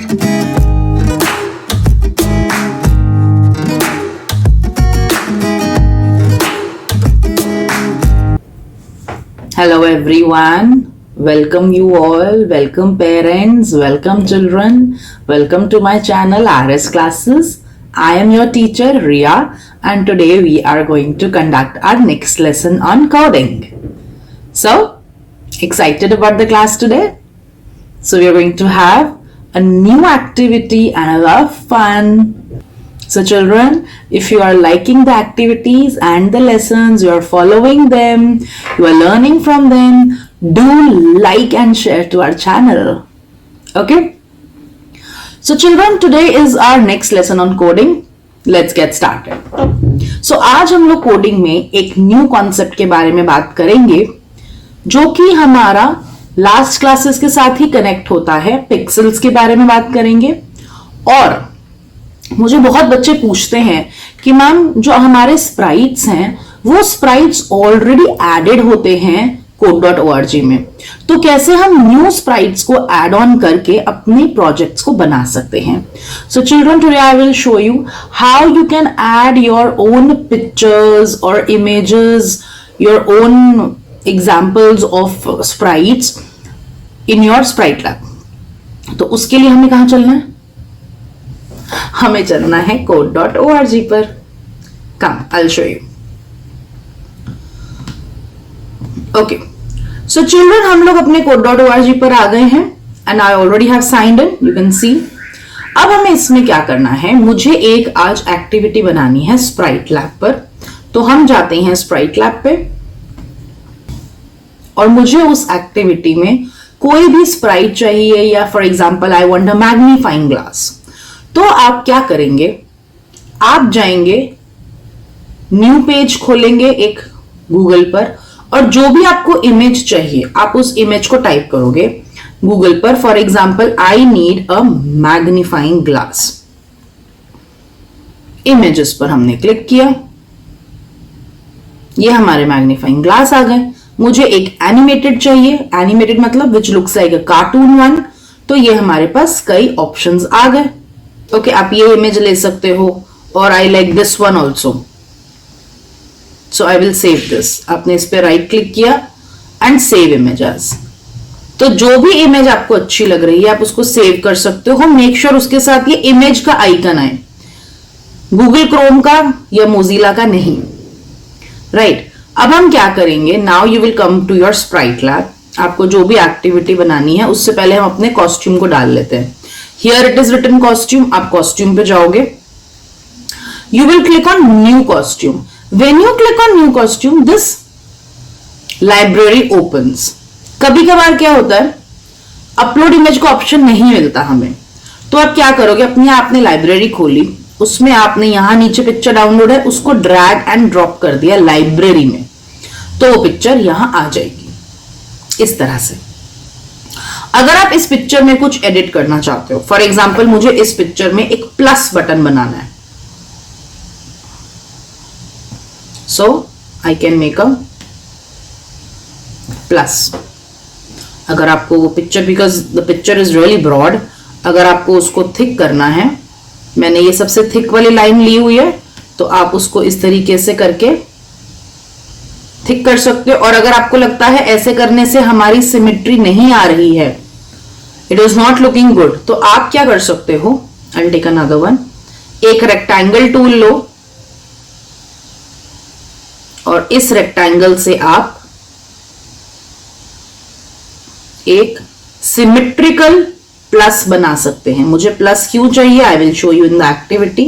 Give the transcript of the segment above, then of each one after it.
Hello everyone, welcome you all, welcome parents, welcome children, welcome to my channel RS Classes. I am your teacher Ria and today we are going to conduct our next lesson on coding. So, excited about the class today? So we are going to have a new activity and a lot of fun. So children, if you are liking the activities and the lessons, you are following them, you are learning from them, do like and share to our channel. Okay? So children, today is our next lesson on coding. Let's get started. So आज हम लोग coding में एक new concept के बारे में बात करेंगे जो कि हमारा लास्ट क्लासेस के साथ ही कनेक्ट होता है. पिक्सेल्स के बारे में बात करेंगे. और मुझे बहुत बच्चे पूछते हैं कि मैम जो हमारे स्प्राइट्स हैं वो स्प्राइट्स ऑलरेडी एडेड होते हैं code.org में, तो कैसे हम न्यू स्प्राइट्स को एड ऑन करके अपने प्रोजेक्ट्स को बना सकते हैं. So children, today I will show you how you can add your own pictures और images, your own examples of sprites in your sprite lab. तो उसके लिए हमें कहां चलना है? हमें चलना है code.org पर. कम, I'll show you. Okay. So children, हम लोग अपने code.org पर आ गए हैं and I already have signed in. You can see. अब हमें इसमें क्या करना है? मुझे एक आज एक्टिविटी बनानी है स्प्राइट लैब पर. तो हम जाते हैं स्प्राइट लैब पे और मुझे उस एक्टिविटी में कोई भी स्प्राइट चाहिए या for example I want a magnifying glass. तो आप क्या करेंगे? आप जाएंगे, न्यू पेज खोलेंगे एक गूगल पर और जो भी आपको इमेज चाहिए आप उस इमेज को टाइप करोगे गूगल पर. For example I need a magnifying glass. Images पर हमने क्लिक किया, ये हमारे मैग्नीफाइंग ग्लास आ गए. मुझे एक एनिमेटेड चाहिए, एनिमेटेड मतलब which looks like a cartoon one. तो ये हमारे पास कई ऑप्शंस आ गए. ओके, आप ये इमेज ले सकते हो और I like this one also, so I will save this. आपने इस पे राइट क्लिक किया एंड सेव इमेज एज. तो जो भी इमेज आपको अच्छी लग रही है आप उसको सेव कर सकते हो. मेक श्योर उसके साथ ये इमेज का आइकन आए, गूगल क्रोम का या मोजिला का नहीं. राइट. अब हम क्या करेंगे? Now you will come to your sprite lab. आपको जो भी एक्टिविटी बनानी है उससे पहले हम अपने कॉस्ट्यूम को डाल लेते हैं. Here it is written costume. आप कॉस्ट्यूम पे जाओगे. You will click on new costume. When you click on new costume, this library opens. कभी कभार क्या होता है, अपलोड इमेज का ऑप्शन नहीं मिलता हमें. तो आप क्या करोगे? अपनी आपने लाइब्रेरी खोली, उसमें आपने यहां नीचे पिक्चर डाउनलोड है उसको ड्रैग एंड ड्रॉप कर दिया लाइब्रेरी में, तो वो पिक्चर यहां आ जाएगी इस तरह से. अगर आप इस पिक्चर में कुछ एडिट करना चाहते हो, फॉर एग्जाम्पल मुझे इस पिक्चर में एक प्लस बटन बनाना है, so I can make a plus. अगर आपको वो picture, because the picture is really broad, अगर आपको उसको थिक करना है, मैंने ये सबसे थिक वाली लाइन ली हुई है, तो आप उसको इस तरीके से करके थिक कर सकते हो. और अगर आपको लगता है ऐसे करने से हमारी सिमेट्री नहीं आ रही है, it is not looking good, तो आप क्या कर सकते हो? I will take another one. एक रेक्टेंगल टूल लो और इस रेक्टेंगल से आप एक सिमेट्रिकल प्लस बना सकते हैं. मुझे प्लस क्यों चाहिए? आई will show you in the activity.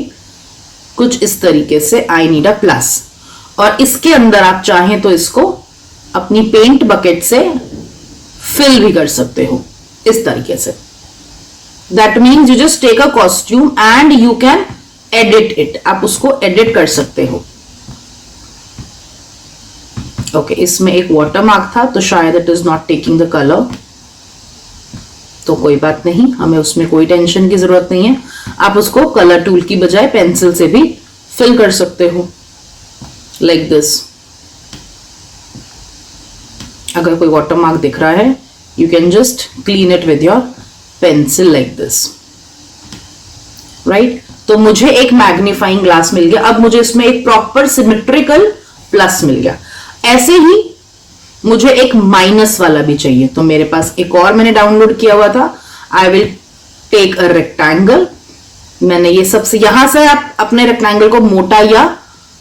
कुछ इस तरीके से आई नीड अ प्लस. और इसके अंदर आप चाहें तो इसको अपनी पेंट बकेट से फिल भी कर सकते हो इस तरीके से. That means you just take a costume and you can edit it. आप उसको एडिट कर सकते हो. ओके, इसमें एक वाटर मार्क था तो शायद it is not taking the colour, तो कोई बात नहीं, हमें उसमें कोई टेंशन की जरूरत नहीं है. आप उसको कलर टूल की बजाय पेंसिल से भी फिल कर सकते हो लाइक दिस. अगर कोई वाटर मार्क दिख रहा है, you can just clean it with your pencil like this. Right? तो मुझे एक मैग्नीफाइंग ग्लास मिल गया, अब मुझे इसमें एक प्रॉपर सिमेट्रिकल प्लस मिल गया। ऐसे ही मुझे एक माइनस वाला भी चाहिए, तो मेरे पास एक और मैंने डाउनलोड किया हुआ था। I will take a rectangle. मैंने ये सबसे, यहां से आप अपने रेक्टेंगल को मोटा या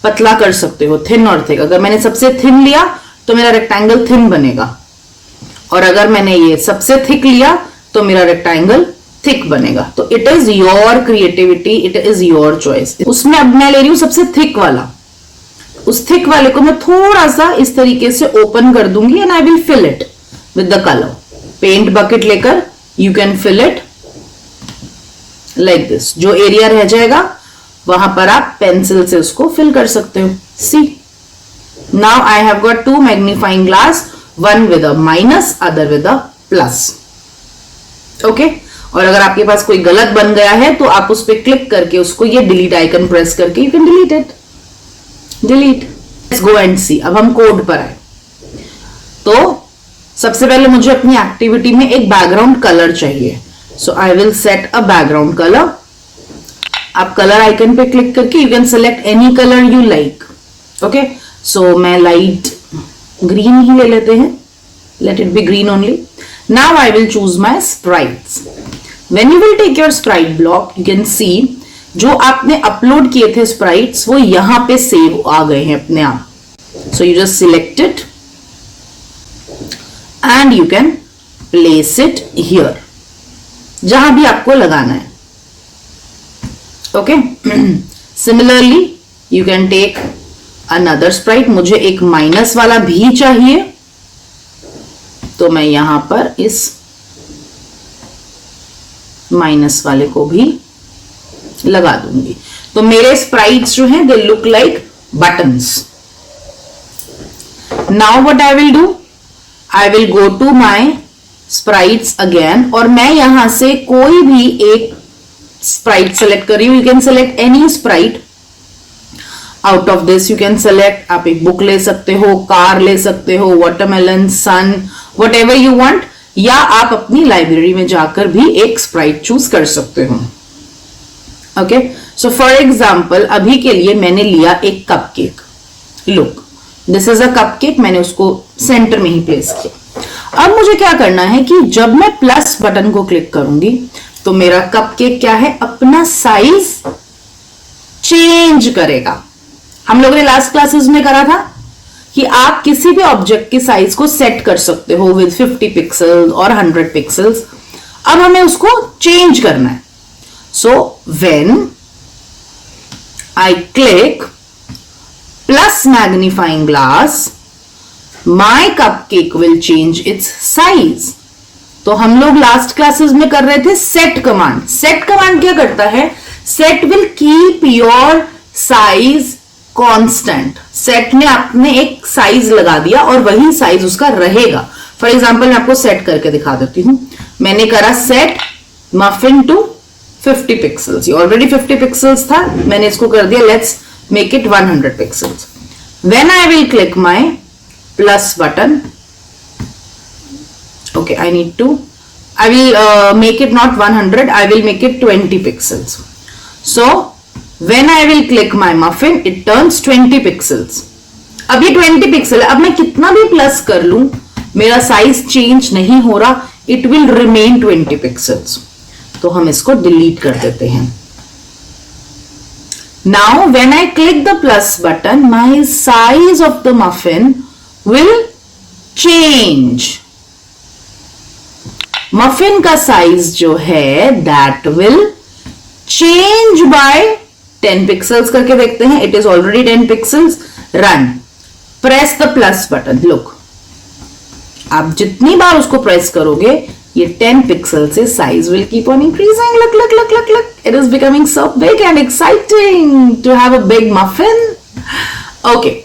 पतला कर सकते हो, थिन और थिक। अगर मैंने सबसे थिन लिया तो मेरा रेक्टेंगल थिन बनेगा, और अगर मैंने ये सबसे थिक लिया तो मेरा रेक्टेंगल थिक बनेगा। तो it is your creativity, it is your choice. उसमें अब मैं ले रही हूं सबसे थिक वाला। उस थिक वाले को मैं थोड़ा सा इस तरीके से ओपन कर दूंगी and I will fill it with the colour. Paint bucket लेकर you can fill it like this. जो एरिया रह जाएगा वहां पर आप पेंसिल से उसको फिल कर सकते हो। See, now I have got two magnifying glass, one with a minus, other with a plus. Okay, और अगर आपके पास कोई गलत बन गया है तो आप उस पर क्लिक करके उसको, ये डिलीट आइकन प्रेस करके you can delete it. Delete. Let's go and see. अब हम कोड पर आए। तो सबसे पहले मुझे अपनी एक्टिविटी में एक बैकग्राउंड कलर चाहिए। So I will set a background colour. आप कलर आइकन पे क्लिक करके you can select any colour you like. Okay, so मैं लाइट ग्रीन ही ले लेते हैं। Let it be green only. Now I will choose my sprites. When you will take your sprite block, you can see जो आपने upload किए थे sprites वो यहां पे सेव आ गए हैं अपने आप। So you just select it and you can place it here, जहां भी आपको लगाना है। Okay, similarly you can take another sprite. मुझे एक माइनस वाला भी चाहिए, तो मैं यहां पर इस माइनस वाले को भी लगा दूंगी। तो मेरे स्प्राइट्स जो हैं they look like buttons. Now what I will do, I will go to my sprites again, और मैं यहां से कोई भी एक स्प्राइट सेलेक्ट कर रही हूं। You can select any Sprite out of this. You can select, आप एक बुक ले सकते हो, कार ले सकते हो, watermelon, sun, whatever you want, या आप अपनी लाइब्रेरी में जाकर भी एक स्प्राइट चूज कर सकते हो। ओके, सो फॉर एग्जाम्पल अभी के लिए मैंने लिया एक cupcake. Look, this is a cupcake. मैंने उसको सेंटर में ही प्लेस किया। अब मुझे क्या करना है कि जब मैं प्लस बटन को क्लिक करूंगी तो मेरा कपकेक क्या है, अपना साइज चेंज करेगा। हम लोगों ने लास्ट क्लासेस में करा था कि आप किसी भी ऑब्जेक्ट के साइज को सेट कर सकते हो विद 50 पिक्सल और 100 पिक्सल्स। अब हमें उसको चेंज करना है। So when I click plus magnifying glass, my cupcake will change it's size. तो हम लोग लास्ट क्लासेस में कर रहे थे सेट कमांड। सेट कमांड क्या करता है, set will keep your size constant. Set ने आपने एक साइज लगा दिया और वही साइज उसका रहेगा। फॉर एग्जांपल मैं आपको सेट करके दिखा देती हूं। मैंने करा सेट मफिन टू 50 पिक्सल्स। ये ऑलरेडी 50 पिक्सल्स था, मैंने इसको कर दिया let's make it 100 pixels. When I will click my plus button, okay, I need to, I will make it not 100, I will make it 20 pixels. So when I will click my muffin, it turns 20 pixels. अब ये 20 pixel है। अब मैं कितना भी plus कर लूं मेरा साइज चेंज नहीं हो रहा, इट विल रिमेन 20 पिक्सल्स। तो हम इसको डिलीट कर देते हैं। Now when I click the plus button, my size of the muffin will change. Muffin का साइज जो है that will change bye 10 pixels. करके देखते हैं। It is already 10 pixels. Run, press the plus button. Look, आप जितनी बार उसको press करोगे ये 10 पिक्सल से size will keep on increasing. Look look look look look, it is becoming so big and exciting to have a big muffin. Okay,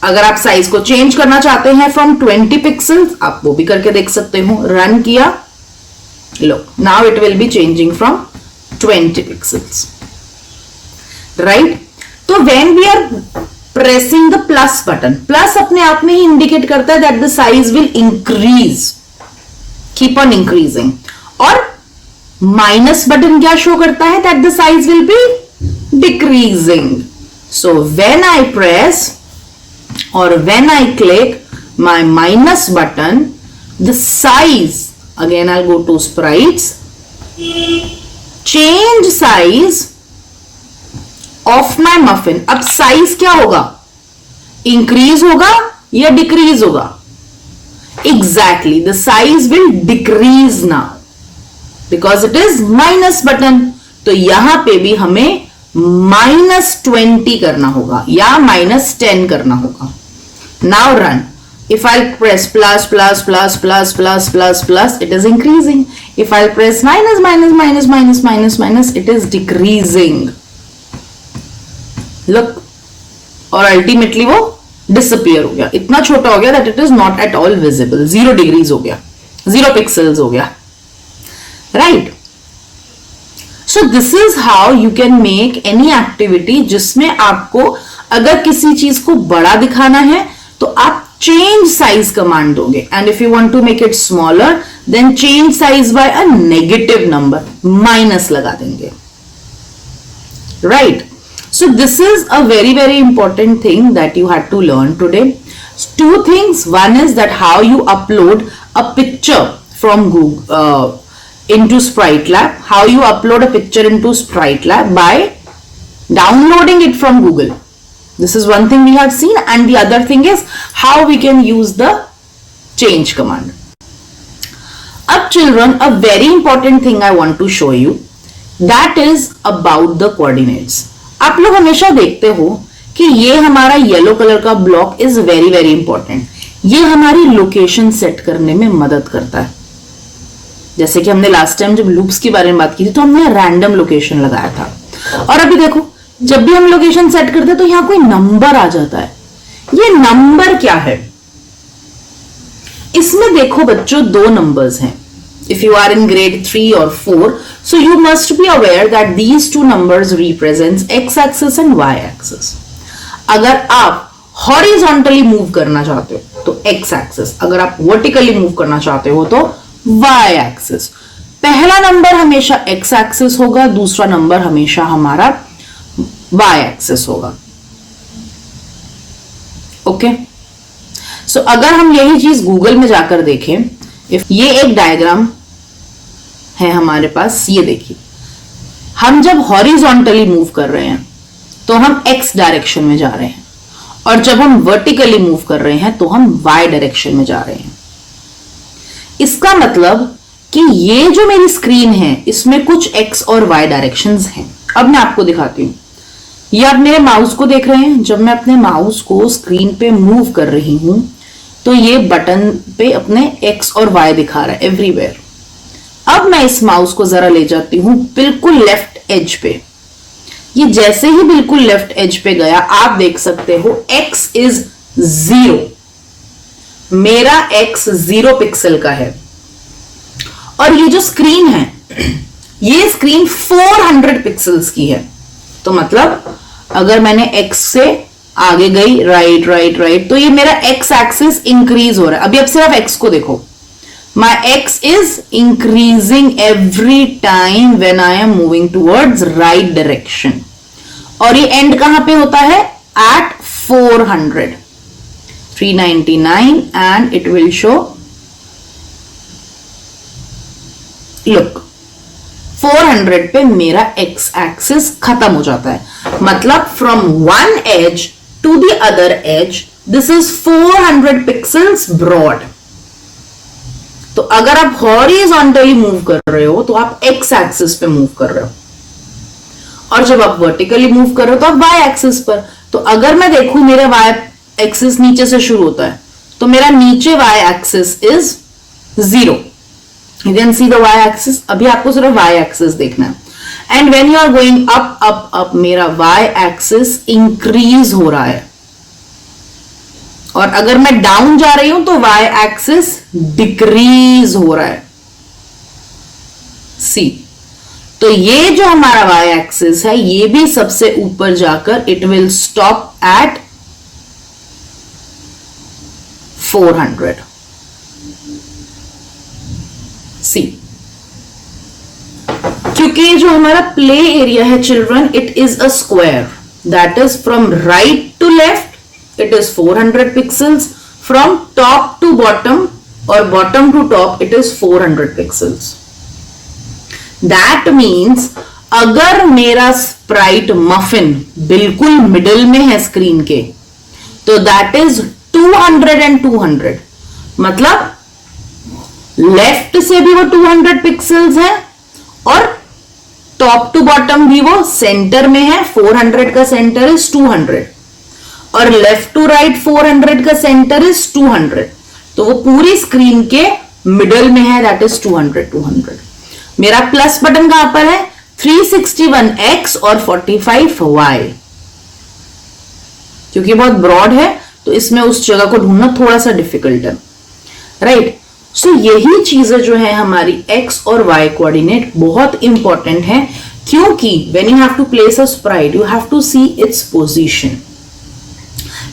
अगर आप size को change करना चाहते हैं फ्रॉम 20 पिक्सल्स, आप वो भी करके देख सकते हो। रन किया, look, now it will be changing from 20 pixels, right? तो when we are pressing the plus button, plus अपने आप में ही इंडिकेट करता है that the size will increase, keep on increasing, और माइनस बटन क्या शो करता है? That the size will be decreasing. So when I press or when I click my minus button, the size, again I'll go to sprites, change size of my muffin. अब size क्या होगा? Increase होगा या decrease होगा? Exactly, the size will decrease now because it is minus button. तो यहां पे भी हमें -20 करना होगा या -10 करना होगा. Now run. If I'll press plus, plus, plus, plus, plus, plus, plus, it is increasing. If I'll press minus, minus, minus, minus, minus, minus, it is decreasing. Look. और ultimately वो disappear हो गया. इतना छोटा हो गया that it is not at all visible. 0 degrees हो गया. 0 pixels हो गया. Right? So this is how you can make any activity जिसमें आपको अगर किसी चीज को बड़ा दिखाना है तो आप change size कमांड दोगे, and if you want to make it smaller then change size by a negative number, minus लगा देंगे. Right? So this is a very very important thing that you had to learn today. Two things. One is that how you upload a picture from Google into SpriteLab, how you upload a picture into SpriteLab by downloading it from Google. This is one thing we have seen, and the other thing is how we can use the change command. Ab children, a very important thing I want to show you, that is about the coordinates. आप लोग हमेशा देखते हो कि ये हमारा yellow colour का block is very very important. ये हमारी लोकेशन सेट करने में मदद करता है. जैसे कि हमने लास्ट टाइम जब लूप्स के बारे में बात की थी तो हमने रैंडम लोकेशन लगाया था, और अभी देखो जब भी हम लोकेशन सेट करते हैं तो यहां कोई नंबर आ जाता है. ये नंबर क्या है? इसमें देखो बच्चों, 2 नंबर्स हैं. If you are in grade 3 or 4, so you must be aware that these 2 numbers represents x-axis and y-axis. अगर आप horizontally move करना चाहते हो तो x-axis, अगर आप vertically move करना चाहते हो तो y-axis. पहला नंबर हमेशा x-axis होगा, दूसरा नंबर हमेशा हमारा y-axis होगा. ओके, सो अगर हम यही चीज गूगल में जाकर देखें, ये एक डायग्राम है हमारे पास. ये देखिए, हम जब हॉरिजॉन्टली मूव कर रहे हैं तो हम x डायरेक्शन में जा रहे हैं, और जब हम वर्टिकली मूव कर रहे हैं तो हम y डायरेक्शन में जा रहे हैं. इसका मतलब कि ये जो मेरी स्क्रीन है इसमें कुछ x और y डायरेक्शंस हैं. अब मैं आपको दिखाती हूं. ये आप मेरे माउस को देख रहे हैं. जब मैं अपने माउस को स्क्रीन पे मूव कर रही हूं तो ये बटन पे अपने x और y दिखा रहा है एवरीवेयर. अब मैं इस माउस को जरा ले जाती हूं बिल्कुल लेफ्ट एज पे. ये जैसे ही बिल्कुल लेफ्ट एज पे गया, आप देख सकते हो x इज 0. मेरा x 0 पिक्सल का है, और ये जो स्क्रीन है ये स्क्रीन 400 पिक्सल्स की है. तो मतलब अगर मैंने x से आगे गई राइट राइट राइट तो ये मेरा x एक्सिस इंक्रीज हो रहा है. अभी अब सिर्फ x को देखो, my x is increasing every time when I am moving towards right direction. और ये एंड कहां पे होता है? at 400, 399, and it will show, look, 400 पे मेरा x एक्सिस खत्म हो जाता है. मतलब from one edge to the other edge this is 400 pixels broad. तो अगर आप हॉरिजॉन्टली मूव कर रहे हो तो आप x एक्सिस पे मूव कर रहे हो, और जब आप वर्टिकली मूव कर रहे हो तो आप y एक्सिस पर. तो अगर मैं देखूं मेरा y एक्सिस नीचे से शुरू होता है तो मेरा नीचे y axis is 0. You can see the y axis. अभी आपको सिर्फ y axis देखना है. And when you are going up up up, मेरा y axis increase हो रहा है, और अगर मैं डाउन जा रही हूं तो y axis डिक्रीज हो रहा है. सी, तो ये जो हमारा y axis है ये भी सबसे ऊपर जाकर it will stop at 400. सी, क्योंकि जो हमारा प्ले एरिया है children, it is a square, that is from right to left it is 400 pixels, from top to bottom और bottom to top it is 400 pixels. That means अगर मेरा Sprite muffin बिल्कुल middle में है screen के, तो that is 200 and 200. मतलब left से भी वो 200 पिक्सल्स है और टॉप टू बॉटम भी वो सेंटर में है. 400 का सेंटर इज 200 और लेफ्ट टू राइट 400 का सेंटर इज 200. तो वो पूरी स्क्रीन के मिडल में है, दैट इज 200. मेरा प्लस बटन कहां पर है? 361x और 45y. क्योंकि बहुत ब्रॉड है तो इसमें उस जगह को ढूंढना थोड़ा सा डिफिकल्ट है, राइट. सो यही चीजें जो है हमारी x और y कोऑर्डिनेट बहुत इंपॉर्टेंट है, क्योंकि when you have to place a sprite you have to see its position.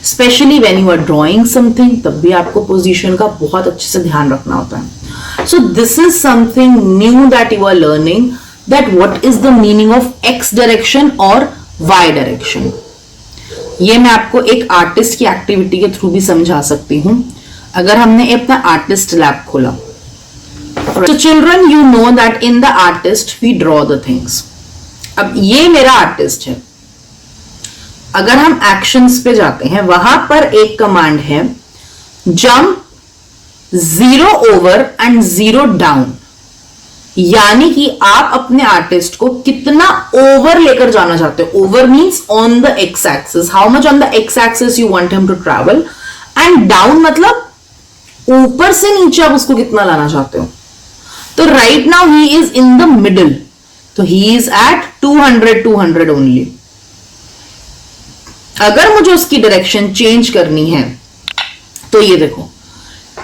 Specially when you are drawing something, तब भी आपको पोजीशन का बहुत अच्छे से ध्यान रखना होता है. So this is something new that you are learning, that what is the meaning of x direction और y डायरेक्शन. ये मैं आपको एक आर्टिस्ट की एक्टिविटी के थ्रू भी समझा सकती हूं. अगर हमने अपना आर्टिस्ट लैब खोला, तो children you know that in the artist we draw the things. अब ये मेरा आर्टिस्ट है. अगर हम एक्शंस पे जाते हैं, वहां पर एक कमांड है जंप 0 ओवर एंड 0 डाउन. यानी कि आप अपने आर्टिस्ट को कितना ओवर लेकर जाना चाहते हो. Over means on the X axis, how much on the X axis you want him to travel, and down मतलब ऊपर से नीचे आप उसको कितना लाना चाहते हो. तो right now he is in the middle, तो ही इज एट 200 ओनली. अगर मुझे उसकी डायरेक्शन चेंज करनी है तो ये देखो,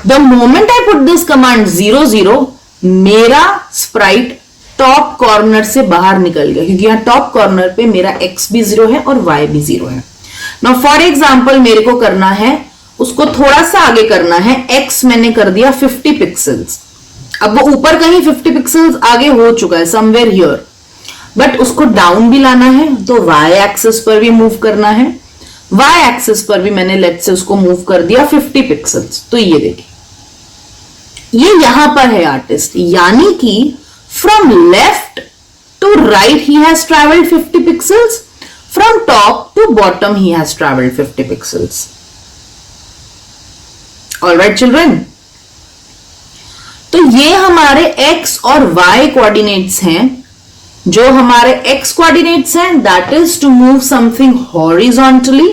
the moment I put this command 0 मेरा स्प्राइट टॉप कॉर्नर से बाहर निकल गया, क्योंकि यहां टॉप कॉर्नर पे मेरा x भी 0 है और y भी 0 है. नाउ फॉर एग्जांपल मेरे को करना है, उसको थोड़ा सा आगे करना है. x मैंने कर दिया 50 पिक्सल्स. अब वो ऊपर कहीं 50 पिक्सल्स आगे हो चुका है, समवेयर हियर, बट उसको डाउन भी लाना है, तो y एक्सिस पर भी मूव करना है. y एक्सिस पर भी मैंने लेफ्ट से उसको मूव कर दिया 50 पिक्सल्स. तो ये देखिए, ये यहां पर है आर्टिस्ट, यानी कि from left to right he has travelled 50 pixels, from top to bottom he has travelled 50 pixels. Alright children, तो ये हमारे x और y कोऑर्डिनेट्स हैं. जो हमारे x कोऑर्डिनेट्स हैं that is to move something horizontally,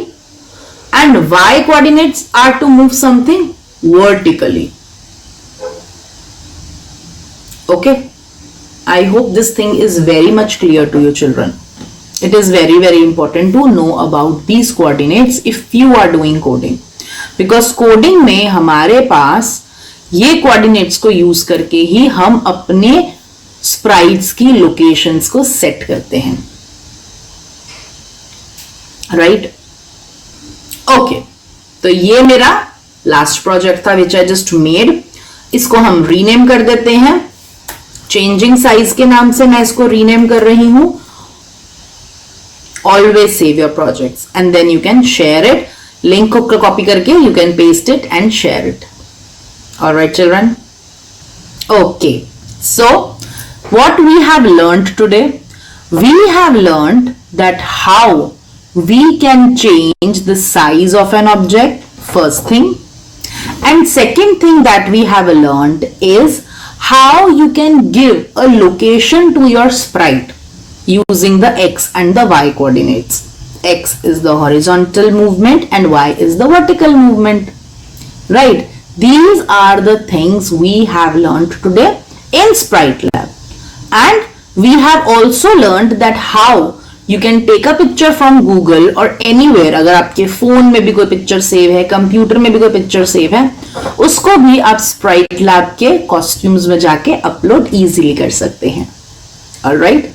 and y coordinates are to move something vertically. Okay, I hope this thing is very much clear to you children. It is very important to know about these coordinates if you are doing coding, because coding में हमारे पास ये coordinates को use करके ही हम अपने sprites की locations को set करते हैं, right? Okay, तो ये मेरा last project था which I just made. इसको हम rename कर देते हैं. चेंजिंग साइज के नाम से मैं इसको रीनेम कर रही हूं. Always save your projects and then you can share it. Link को कॉपी करके you can paste it and share it. Alright children, okay. So what we have learned today, we have learned that how we can change the size of an object, first thing. And second thing that we have learned is how you can give a location to your sprite using the x and the y coordinates. X is the horizontal movement and y is the vertical movement, right? These are the things we have learned today in Sprite Lab, and we have also learned that how you can take a picture from Google or anywhere. अगर आपके phone में भी कोई picture save है, computer में भी कोई picture save है, उसको भी आप स्प्राइट लैब के कॉस्ट्यूम्स में जाके अपलोड इजीली कर सकते हैं. Alright,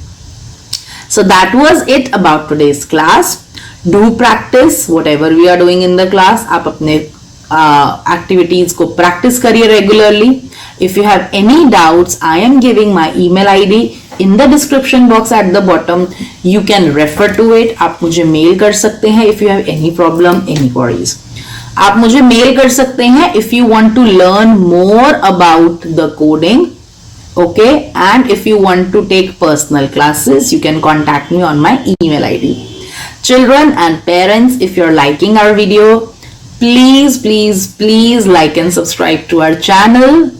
so that was it about today's class. Do practice whatever we are doing in the class. आप अपने एक्टिविटीज को प्रैक्टिस करिए regularly. If you have any doubts, I am giving my email ID. in the description box at the bottom. You can refer to it. आप मुझे mail कर सकते हैं if you have any problem, any queries. आप मुझे mail कर सकते हैं if you want to learn more about the coding. Okay, and if you want to take personal classes, you can contact me on my email ID. Children and parents, if you're liking our video, please like and subscribe to our channel,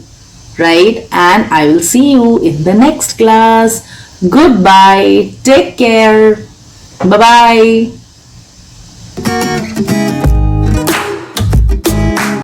right? And I will see you in the next class. Goodbye, take care, bye bye.